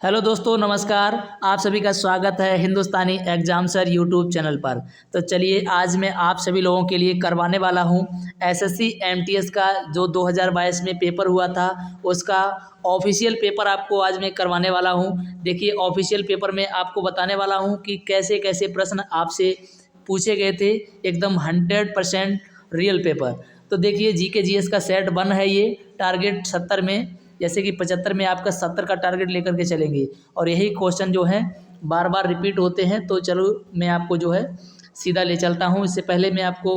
Hello दोस्तों, नमस्कार। आप सभी का स्वागत है हिंदुस्तानी एग्जाम सर यूट्यूब चैनल पर। तो चलिए, आज मैं आप सभी लोगों के लिए करवाने वाला हूं एसएससी एमटीएस का जो 2022 में पेपर हुआ था उसका ऑफिशियल पेपर आपको आज मैं करवाने वाला हूं। देखिए, ऑफिशियल पेपर में आपको बताने वाला हूं कि कैसे कैसे प्रश्न आपसे पूछे गए थे, एकदम 100% रियल पेपर। तो देखिए, जीके जीएस का सेट 1 है ये। टारगेट 70 में, जैसे कि 75 में आपका 70 का टारगेट लेकर के चलेंगे और यही क्वेश्चन जो है बार बार रिपीट होते हैं। तो चलो, मैं आपको जो है सीधा ले चलता हूँ। इससे पहले मैं आपको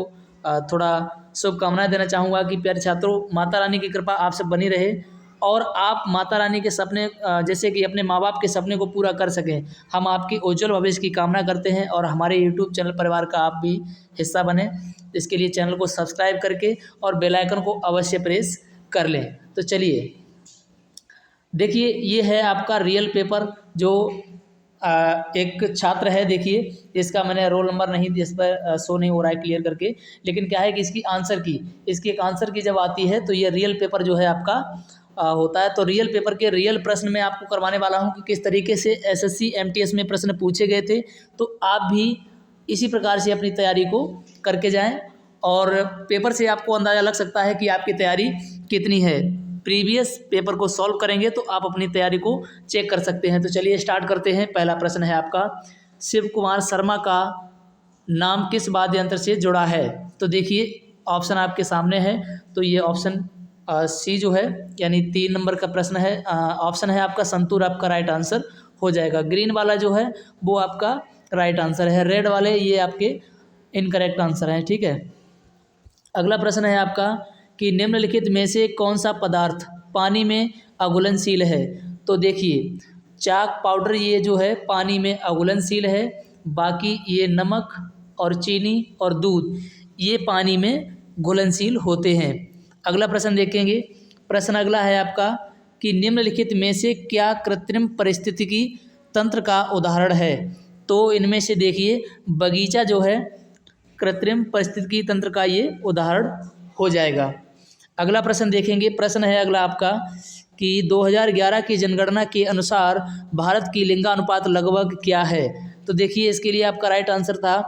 थोड़ा शुभकामनाएं देना चाहूँगा कि प्यारे छात्रों, माता रानी की कृपा आप सब बनी रहे और आप माता रानी के सपने जैसे कि अपने माँ बाप के सपने को पूरा कर सकें। हम आपकी उज्जवल भविष्य की कामना करते हैं और हमारे यूट्यूब चैनल परिवार का आप भी हिस्सा बने। इसके लिए चैनल को सब्सक्राइब करके और बेल आइकन को अवश्य प्रेस कर लें। तो चलिए, देखिए, ये है आपका रियल पेपर जो एक छात्र है। देखिए, इसका मैंने रोल नंबर नहीं, इस पर शो नहीं हो रहा है क्लियर करके, लेकिन क्या है कि इसकी एक आंसर की जब आती है तो ये रियल पेपर जो है आपका होता है। तो रियल पेपर के रियल प्रश्न मैं आपको करवाने वाला हूँ कि किस तरीके से एसएससी एमटीएस में प्रश्न पूछे गए थे। तो आप भी इसी प्रकार से अपनी तैयारी को करके जाएं और पेपर से आपको अंदाज़ा लग सकता है कि आपकी तैयारी कितनी है। प्रीवियस पेपर को सॉल्व करेंगे तो आप अपनी तैयारी को चेक कर सकते हैं। तो चलिए स्टार्ट करते हैं। पहला प्रश्न है आपका, शिव कुमार शर्मा का नाम किस वाद्य यंत्र से जुड़ा है? तो देखिए, ऑप्शन आपके सामने है। तो ये ऑप्शन सी जो है, यानी 3 नंबर का प्रश्न है, ऑप्शन है आपका संतूर, आपका राइट आंसर हो जाएगा। ग्रीन वाला जो है वो आपका राइट आंसर है, रेड वाले ये आपके इनकरेक्ट आंसर हैं। ठीक है। अगला प्रश्न है आपका कि निम्नलिखित में से कौन सा पदार्थ पानी में अघुलनशील है? तो देखिए, चाक पाउडर ये जो है पानी में अघुलनशील है, बाकी ये नमक और चीनी और दूध ये पानी में घुलनशील होते हैं। अगला प्रश्न देखेंगे। प्रश्न अगला है आपका कि निम्नलिखित में से क्या कृत्रिम पारिस्थितिकी तंत्र का उदाहरण है? तो इनमें से देखिए, बगीचा जो है कृत्रिम पारिस्थितिकी तंत्र का ये उदाहरण हो जाएगा। अगला प्रश्न देखेंगे। प्रश्न है अगला आपका कि 2011 की जनगणना के अनुसार भारत की लिंगानुपात लगभग क्या है? तो देखिए, इसके लिए आपका राइट आंसर था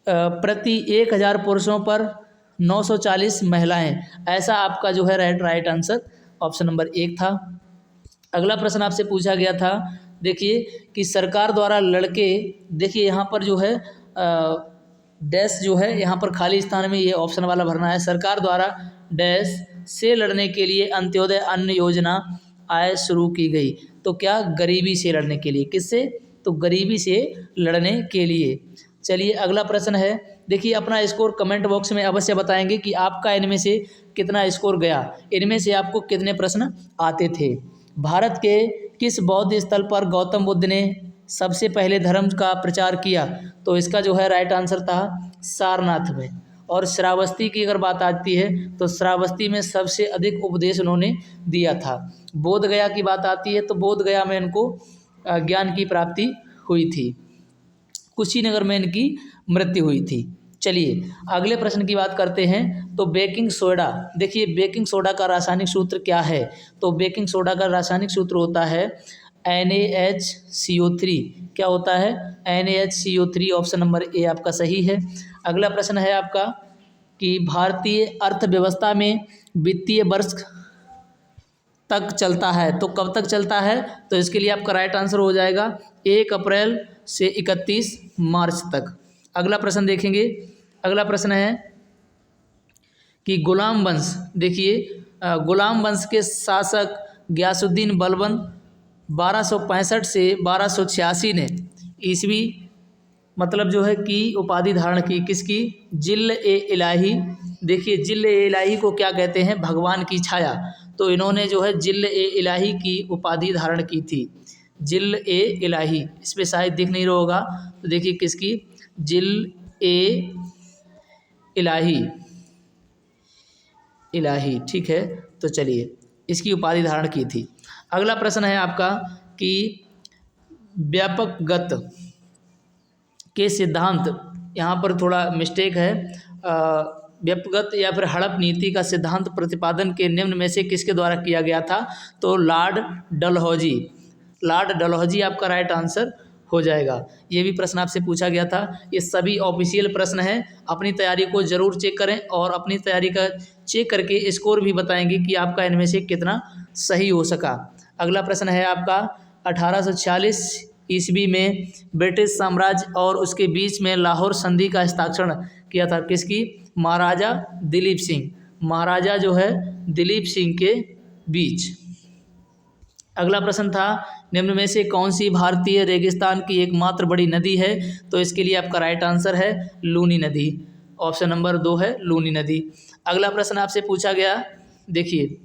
प्रति 1000 पुरुषों पर 940 महिलाएं। ऐसा आपका जो है राइट आंसर ऑप्शन नंबर 1 था। अगला प्रश्न आपसे पूछा गया था, देखिए, कि सरकार द्वारा लड़के, देखिए यहाँ पर जो है डैश जो है यहाँ पर खाली स्थान में ये ऑप्शन वाला भरना है। सरकार द्वारा डैश से लड़ने के लिए अंत्योदय अन्न योजना आय शुरू की गई। तो क्या? गरीबी से लड़ने के लिए। किससे? तो गरीबी से लड़ने के लिए। चलिए, अगला प्रश्न है। देखिए, अपना स्कोर कमेंट बॉक्स में अवश्य बताएंगे कि आपका इनमें से कितना स्कोर गया, इनमें से आपको कितने प्रश्न आते थे। भारत के किस बौद्ध स्थल पर गौतम बुद्ध ने सबसे पहले धर्म का प्रचार किया? तो इसका जो है राइट आंसर था सारनाथ में। और श्रावस्ती की अगर बात आती है तो श्रावस्ती में सबसे अधिक उपदेश उन्होंने दिया था। बोध गया की बात आती है तो बोध गया में इनको ज्ञान की प्राप्ति हुई थी। कुशीनगर में इनकी मृत्यु हुई थी। चलिए, अगले प्रश्न की बात करते हैं। तो बेकिंग सोडा, देखिए, बेकिंग सोडा का रासायनिक सूत्र क्या है? तो बेकिंग सोडा का रासायनिक सूत्र होता है NaHCO3। क्या होता है? NaHCO3। ऑप्शन नंबर ए आपका सही है। अगला प्रश्न है आपका कि भारतीय अर्थव्यवस्था में वित्तीय वर्ष तक चलता है, तो कब तक चलता है? तो इसके लिए आपका राइट आंसर हो जाएगा 1 अप्रैल से 31 मार्च तक। अगला प्रश्न देखेंगे। अगला प्रश्न है कि गुलाम वंश, देखिए, गुलाम वंश के शासक गयासुद्दीन बलबन 1265 से 1286 ने ईसवी मतलब जो है कि उपाधि धारण की, किसकी? जिल ए इलाही। देखिए, जिल ए इलाही को क्या कहते हैं? भगवान की छाया। तो इन्होंने जो है जिल ए इलाही की उपाधि धारण की थी। जिल ए इलाही, इस पर शायद दिख नहीं रहा होगा, तो देखिए किसकी? जिल ए इलाही, इलाही। ठीक है। तो चलिए, इसकी उपाधि धारण की थी। अगला प्रश्न है आपका कि व्यापक गत के सिद्धांत, यहाँ पर थोड़ा मिस्टेक है, व्यक्तिगत या फिर हड़प नीति का सिद्धांत प्रतिपादन के निम्न में से किसके द्वारा किया गया था? तो लॉर्ड डलहौजी। लॉर्ड डलहौजी आपका राइट आंसर हो जाएगा। ये भी प्रश्न आपसे पूछा गया था। ये सभी ऑफिशियल प्रश्न हैं, अपनी तैयारी को ज़रूर चेक करें और अपनी तैयारी का चेक करके स्कोर भी बताएंगे कि आपका इनमें से कितना सही हो सका। अगला प्रश्न है आपका 1846 ईस्वी में ब्रिटिश साम्राज्य और उसके बीच में लाहौर संधि का हस्ताक्षर किया था किसकी? महाराजा दिलीप सिंह। महाराजा जो है दिलीप सिंह के बीच। अगला प्रश्न था निम्न में से कौन सी भारतीय रेगिस्तान की एकमात्र बड़ी नदी है? तो इसके लिए आपका राइट आंसर है लूनी नदी। ऑप्शन नंबर 2 है लूनी नदी। अगला प्रश्न आपसे पूछा गया, देखिए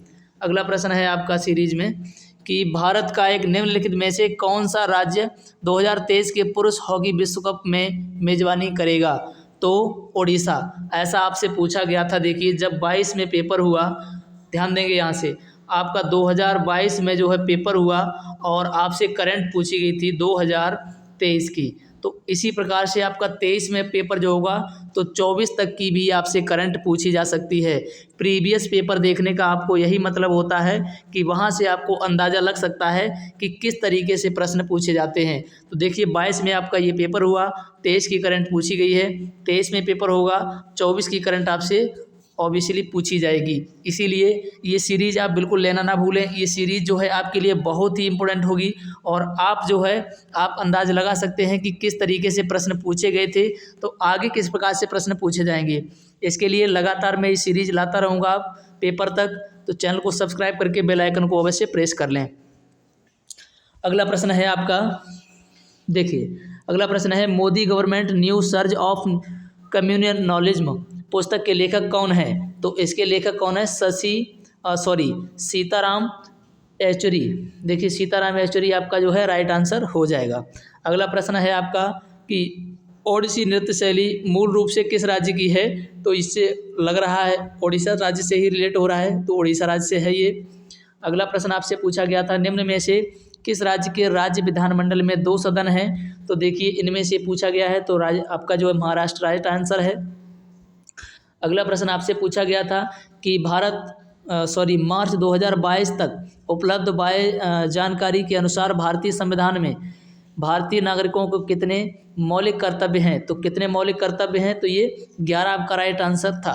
अगला प्रश्न है आपका सीरीज में कि भारत का एक निम्नलिखित में से कौन सा राज्य 2023 के पुरुष हॉकी विश्व कप में मेजबानी करेगा? तो ओडिशा। ऐसा आपसे पूछा गया था। देखिए जब 22 में पेपर हुआ, ध्यान देंगे यहाँ से, आपका 2022 में जो है पेपर हुआ और आपसे करंट पूछी गई थी 2023 की, तो इसी प्रकार से आपका 23 में पेपर जो होगा तो 24 तक की भी आपसे करंट पूछी जा सकती है। प्रीवियस पेपर देखने का आपको यही मतलब होता है कि वहाँ से आपको अंदाज़ा लग सकता है कि किस तरीके से प्रश्न पूछे जाते हैं। तो देखिए 22 में आपका ये पेपर हुआ, 23 की करंट पूछी गई है, 23 में पेपर होगा, 24 की करंट आपसे ऑब्वियसली पूछी जाएगी। इसीलिए ये सीरीज़ आप बिल्कुल लेना ना भूलें। ये सीरीज़ जो है आपके लिए बहुत ही इम्पोर्टेंट होगी और आप जो है आप अंदाज़ लगा सकते हैं कि किस तरीके से प्रश्न पूछे गए थे, तो आगे किस प्रकार से प्रश्न पूछे जाएंगे। इसके लिए लगातार मैं ये सीरीज़ लाता रहूँगा पेपर तक, तो चैनल को सब्सक्राइब करके बेल आइकन को अवश्य प्रेस कर लें। अगला प्रश्न है आपका, देखिए अगला प्रश्न है Modi government new surge of communalism पुस्तक के लेखक कौन है? तो इसके लेखक कौन है? सीताराम येचुरी। देखिए सीताराम येचुरी आपका जो है राइट आंसर हो जाएगा। अगला प्रश्न है आपका कि ओडिसी नृत्य शैली मूल रूप से किस राज्य की है? तो इससे लग रहा है ओडिशा राज्य से ही रिलेट हो रहा है, तो ओडिशा राज्य से है ये। अगला प्रश्न आपसे पूछा गया था निम्न में से किस राज्य के राज्य विधानमंडल में 2 सदन हैं? तो देखिए इनमें से पूछा गया है, तो राज्य आपका जो है महाराष्ट्र राइट आंसर है। अगला प्रश्न आपसे पूछा गया था कि मार्च 2022 तक उपलब्ध जानकारी के अनुसार भारतीय संविधान में भारतीय नागरिकों को कितने मौलिक कर्तव्य हैं? तो कितने मौलिक कर्तव्य हैं? तो ये 11 आपका राइट आंसर था।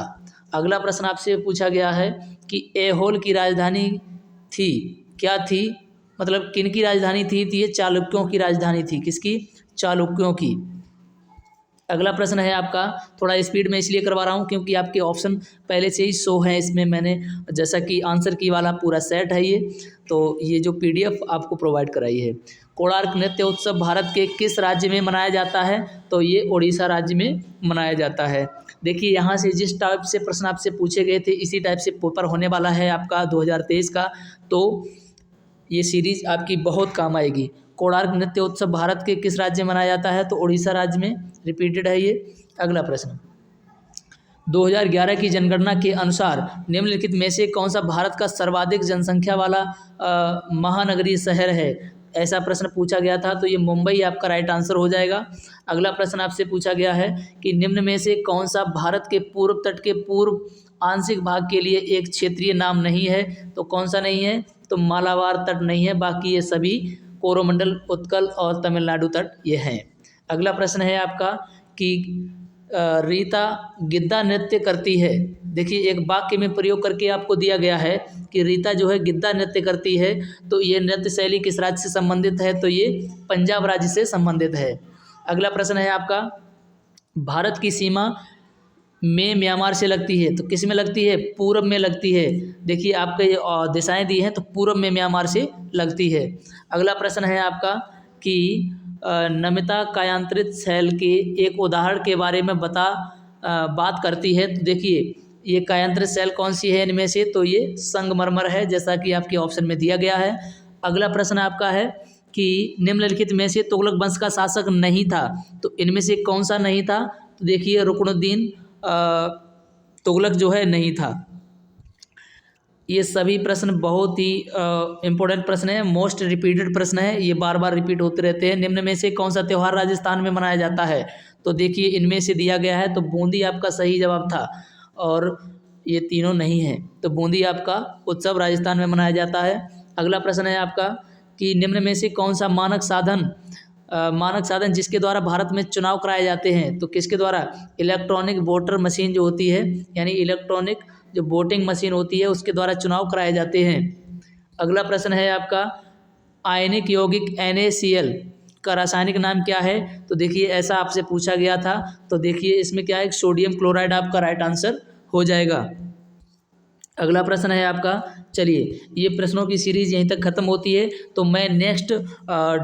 अगला प्रश्न आपसे पूछा गया है कि ऐहोल की राजधानी थी, क्या थी? मतलब किन की राजधानी थी? तो ये चालुक्यों की राजधानी थी। किसकी? चालुक्यों की। अगला प्रश्न है आपका, थोड़ा स्पीड में इसलिए करवा रहा हूँ क्योंकि आपके ऑप्शन पहले से ही शो हैं इसमें, मैंने जैसा कि आंसर की वाला पूरा सेट है ये, तो ये जो PDF आपको प्रोवाइड कराई है। कोणार्क नृत्य उत्सव भारत के किस राज्य में मनाया जाता है? तो ये उड़ीसा राज्य में मनाया जाता है। देखिए यहाँ से जिस टाइप से प्रश्न आपसे पूछे गए थे इसी टाइप से पेपर होने वाला है आपका 2023 का, तो ये सीरीज़ आपकी बहुत काम आएगी। कोणार्क नृत्य उत्सव भारत के किस राज्य में मनाया जाता है? तो उड़ीसा राज्य में रिपीटेड है ये। अगला प्रश्न 2011 की जनगणना के अनुसार निम्नलिखित में से कौन सा भारत का सर्वाधिक जनसंख्या वाला महानगरीय शहर है? ऐसा प्रश्न पूछा गया था, तो ये मुंबई आपका राइट आंसर हो जाएगा। अगला प्रश्न आपसे पूछा गया है कि निम्न में से कौन सा भारत के पूर्व तट के पूर्व आंशिक भाग के लिए एक क्षेत्रीय नाम नहीं है? तो कौन सा नहीं है? तो मालाबार तट नहीं है, बाकी ये सभी कोरोमंडल, उत्कल और तमिलनाडु तट ये हैं। अगला प्रश्न है आपका कि रीता गिद्दा नृत्य करती है। देखिए एक वाक्य में प्रयोग करके आपको दिया गया है कि रीता जो है गिद्दा नृत्य करती है, तो ये नृत्य शैली किस राज्य से संबंधित है? तो ये पंजाब राज्य से संबंधित है। अगला प्रश्न है आपका, भारत की सीमा में म्यांमार से लगती है, तो किस में लगती है? पूर्व में लगती है। देखिए आपके दिशाएं दी हैं तो पूर्व में म्यांमार से लगती है। अगला प्रश्न है आपका कि नमिता कायांतरित शैल के एक उदाहरण के बारे में बात करती है। तो देखिए ये कायांतरित शैल कौन सी है इनमें से? तो ये संगमरमर है, जैसा कि आपके ऑप्शन में दिया गया है। अगला प्रश्न आपका है कि निम्नलिखित में से तुगलक वंश का शासक नहीं था, तो इनमें से कौन सा नहीं था? तो देखिए रुकनुद्दीन तुगलक जो है नहीं था। ये सभी प्रश्न बहुत ही इम्पोर्टेंट प्रश्न है, मोस्ट रिपीटेड प्रश्न है, ये बार बार रिपीट होते रहते हैं। निम्न में से कौन सा त्यौहार राजस्थान में मनाया जाता है? तो देखिए इनमें से दिया गया है, तो बूंदी आपका सही जवाब था। और ये तीनों नहीं है। तो बूंदी आपका उत्सव राजस्थान में मनाया जाता है। अगला प्रश्न है आपका कि निम्न में से कौन सा मानक साधन जिसके द्वारा भारत में चुनाव कराए जाते हैं, तो किसके द्वारा? इलेक्ट्रॉनिक वोटर मशीन जो होती है, यानी इलेक्ट्रॉनिक जो वोटिंग मशीन होती है उसके द्वारा चुनाव कराए जाते हैं। अगला प्रश्न है आपका आयनिक यौगिक NaCl का रासायनिक नाम क्या है? तो देखिए ऐसा आपसे पूछा गया था, तो देखिए इसमें क्या है, सोडियम क्लोराइड आपका राइट आंसर हो जाएगा। अगला प्रश्न है आपका, चलिए ये प्रश्नों की सीरीज यहीं तक खत्म होती है, तो मैं नेक्स्ट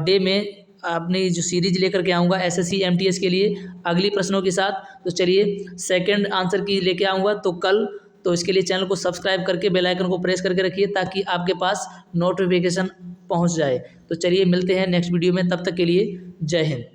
डे में अपनी जो सीरीज लेकर के आऊँगा SSC MTS के लिए अगली प्रश्नों के साथ। तो चलिए सेकंड आंसर की लेके आऊँगा तो कल। तो इसके लिए चैनल को सब्सक्राइब करके बेल आइकन को प्रेस करके रखिए ताकि आपके पास नोटिफिकेशन पहुंच जाए। तो चलिए मिलते हैं नेक्स्ट वीडियो में, तब तक के लिए जय हिंद।